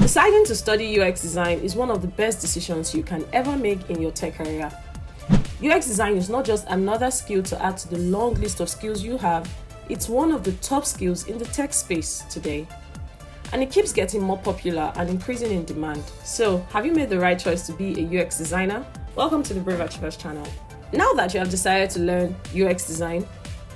Deciding to study UX design is one of the best decisions you can ever make in your tech career. UX design is not just another skill to add to the long list of skills you have, it's one of the top skills in the tech space today. And it keeps getting more popular and increasing in demand. So, have you made the right choice to be a UX designer? Welcome to the Brave Achievers channel. Now that you have decided to learn UX design,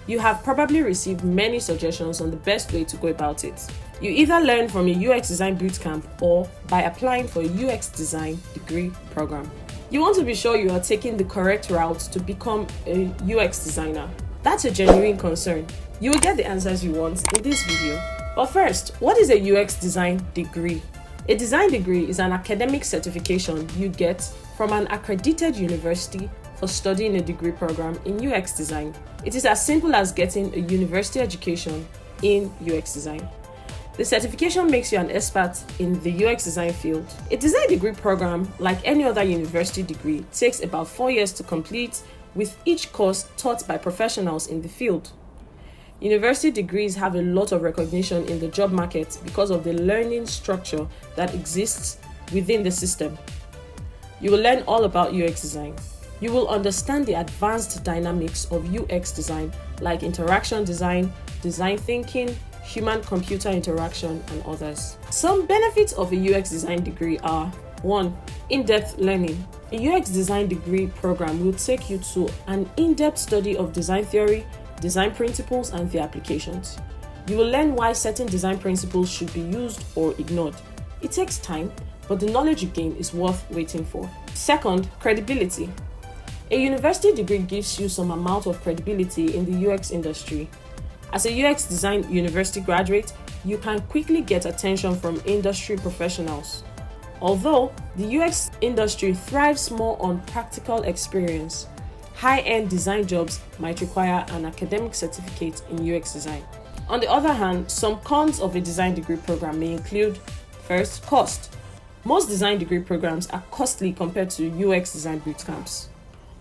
you have probably received many suggestions on the best way to go about it. You either learn from a UX Design Bootcamp or by applying for a UX Design degree program. You want to be sure you are taking the correct route to become a UX designer. That's a genuine concern. You will get the answers you want in this video. But first, what is a UX Design degree? A design degree is an academic certification you get from an accredited university for studying a degree program in UX design. It is as simple as getting a university education in UX design. The certification makes you an expert in the UX design field. A design degree program, like any other university degree, takes about 4 years to complete, with each course taught by professionals in the field. University degrees have a lot of recognition in the job market because of the learning structure that exists within the system. You will learn all about UX design. You will understand the advanced dynamics of UX design, like interaction design, design thinking, human-computer interaction, and others. Some benefits of a UX design degree are: 1. In-depth learning. A UX design degree program will take you to an in-depth study of design theory, design principles, and their applications. You will learn why certain design principles should be used or ignored. It takes time, but the knowledge you gain is worth waiting for. 2. Credibility. A university degree gives you some amount of credibility in the UX industry. As a UX design university graduate, you can quickly get attention from industry professionals. Although the UX industry thrives more on practical experience, high-end design jobs might require an academic certificate in UX design. On the other hand, some cons of a design degree program may include: first, cost. Most design degree programs are costly compared to UX design bootcamps.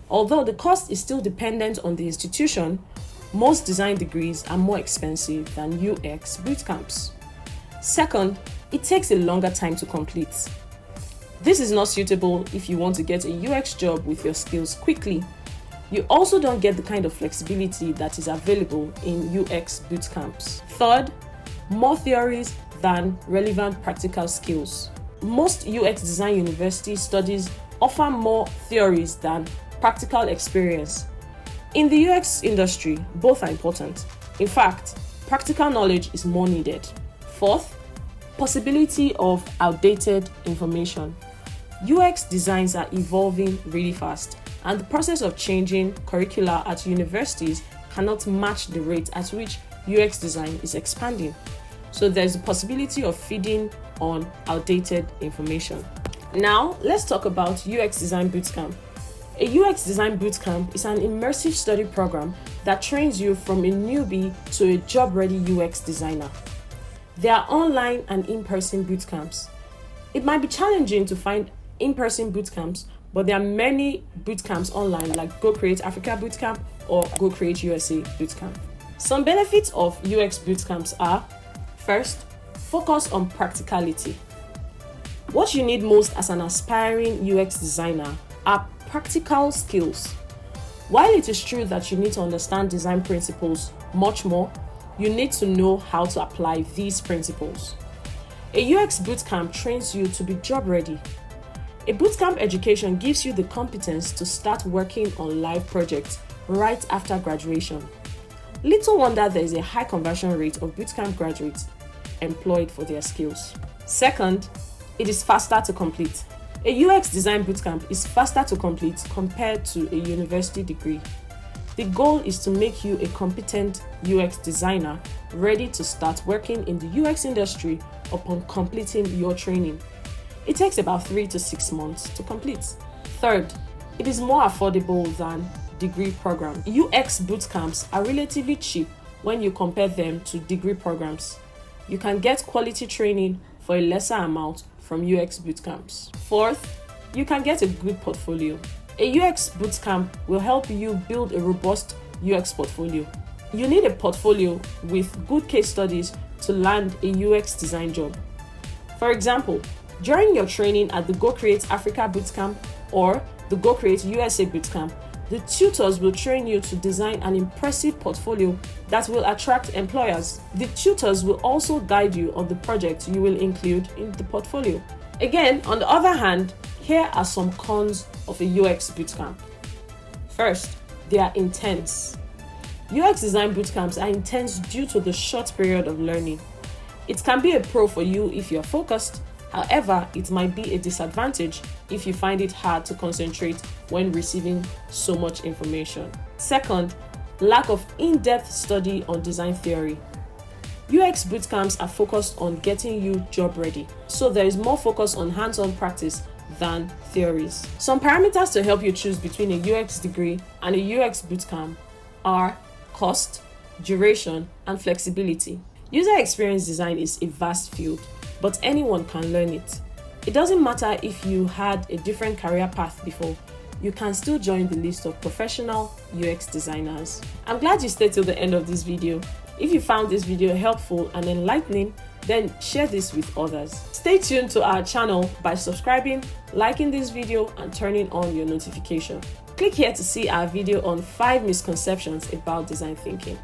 Although the cost is still dependent on the institution, most design degrees are more expensive than UX bootcamps. Second, it takes a longer time to complete. This is not suitable if you want to get a UX job with your skills quickly. You also don't get the kind of flexibility that is available in UX bootcamps. Third, more theories than relevant practical skills. Most UX design university studies offer more theories than practical experience. In the UX industry, both are important. In fact, practical knowledge is more needed. Fourth, possibility of outdated information. UX designs are evolving really fast, and the process of changing curricula at universities cannot match the rate at which UX design is expanding. So there's a possibility of feeding on outdated information. Now, let's talk about UX Design Bootcamp. A UX Design Bootcamp is an immersive study program that trains you from a newbie to a job-ready UX designer. There are online and in-person bootcamps. It might be challenging to find in-person bootcamps, but there are many bootcamps online like Go Create Africa Bootcamp or Go Create USA Bootcamp. Some benefits of UX bootcamps are: first, focus on practicality. What you need most as an aspiring UX designer are practical skills. While it is true that you need to understand design principles much more, you need to know how to apply these principles. A UX bootcamp trains you to be job ready. A bootcamp education gives you the competence to start working on live projects right after graduation. Little wonder there is a high conversion rate of bootcamp graduates employed for their skills. Second, it is faster to complete. A UX design bootcamp is faster to complete compared to a university degree. The goal is to make you a competent UX designer ready to start working in the UX industry upon completing your training. It takes about 3 to 6 months to complete. Third, it is more affordable than degree programs. UX bootcamps are relatively cheap when you compare them to degree programs. You can get quality training for a lesser amount from UX bootcamps. Fourth, you can get a good portfolio. A UX bootcamp will help you build a robust UX portfolio. You need a portfolio with good case studies to land a UX design job. For example, During your training at the Go Create Africa Bootcamp or the Go Create USA Bootcamp, the tutors will train you to design an impressive portfolio that will attract employers. The tutors will also guide you on the projects you will include in the portfolio. Again, on the other hand, here are some cons of a UX bootcamp. First, they are intense. UX design bootcamps are intense due to the short period of learning. It can be a pro for you if you're focused. However, it might be a disadvantage if you find it hard to concentrate when receiving so much information. Second, lack of in-depth study on design theory. UX bootcamps are focused on getting you job ready, so there is more focus on hands-on practice than theories. Some parameters to help you choose between a UX degree and a UX bootcamp are cost, duration, and flexibility. User experience design is a vast field, but anyone can learn it. It doesn't matter if you had a different career path before, you can still join the list of professional UX designers. I'm glad you stayed till the end of this video. If you found this video helpful and enlightening, then share this with others. Stay tuned to our channel by subscribing, liking this video, and turning on your notification. Click here to see our video on 5 misconceptions about design thinking.